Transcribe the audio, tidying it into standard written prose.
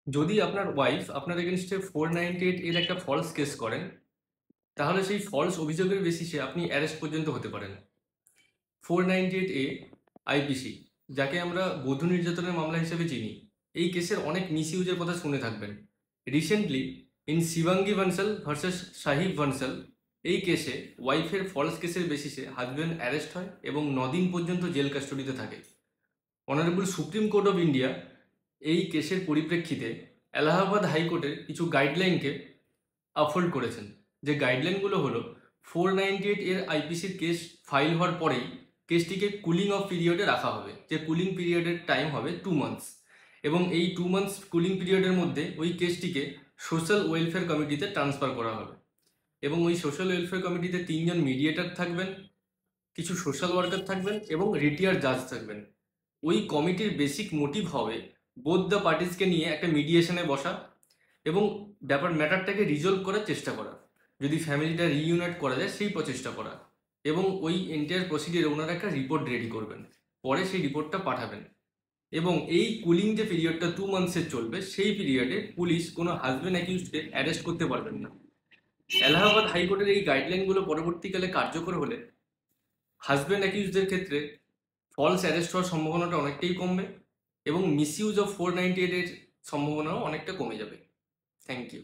যদি আপনার ওয়াইফ আপনার এগেনস্টে 498 এর একটা ফলস কেস করেন, তাহলে সেই ফলস অভিযোগের বেসিসে আপনি অ্যারেস্ট পর্যন্ত হতে পারেন। 498A আইপিসি, যাকে আমরা বধূ নির্যাতনের মামলা হিসেবে চিনি, এই কেসের অনেক মিসইউজের কথা শুনে থাকবেন। Recently in Shivangi Bansal versus Sahib Bansal, এই কেসে ওয়াইফের ফলস কেসের বেসিসে হাজব্যান্ড অ্যারেস্ট হয় এবং 9 দিন পর্যন্ত জেল কাস্টডিতে থাকে। Honourable supreme court of India এই কেসের পরিপ্রেক্ষিতে এলাহাবাদ হাইকোর্টের কিছু গাইডলাইনকে আপহোল্ড করেছেন। যে গাইডলাইনগুলো হলো, 498 এর আইপিসির কেস ফাইল হওয়ার পরেই কেসটিকে কুলিং অফ পিরিয়ডে রাখা হবে, যে কুলিং পিরিয়ডের টাইম হবে 2 মান্থস, এবং এই 2 মান্থস কুলিং পিরিয়ডের মধ্যে ওই কেসটিকে সোশ্যাল ওয়েলফেয়ার কমিটিতে ট্রান্সফার করা হবে। এবং ওই সোশ্যাল ওয়েলফেয়ার কমিটিতে 3জন মিডিয়েটর থাকবেন, কিছু সোশ্যাল ওয়ার্কার থাকবেন এবং রিটায়ার্ড জাজ থাকবেন। ওই কমিটির বেসিক মোটিভ হবে বোথ দ্য পার্টিসকে নিয়ে একটা মিডিয়েশনে বসা এবং ম্যাটারটাকে রিজলভ করার চেষ্টা করা, যদি ফ্যামিলিটা রিইউনাইট করা যায় সেই প্রচেষ্টা করা। এবং ওই এন্টায়ার প্রসিডিওরে ওনারা একটা রিপোর্ট রেডি করবেন, পরে সেই রিপোর্টটা পাঠাবেন। এবং এই কুলিং যে পিরিয়ডটা 2 মান্থসের চলবে, সেই পিরিয়ডে পুলিশ কোনো হাজব্যান্ড অ্যাকিউজকে অ্যারেস্ট করতে পারবেন না। এলাহাবাদ হাইকোর্টের এই গাইডলাইনগুলো পরবর্তীকালে কার্যকর হলে হাজব্যান্ড অ্যাকিউজদের ক্ষেত্রে ফলস অ্যারেস্ট হওয়ার সম্ভাবনাটা অনেকটাই কমবে এবং মিসইউজ অফ 498 এর সম্ভাবনাও অনেকটা কমে যাবে। Thank you.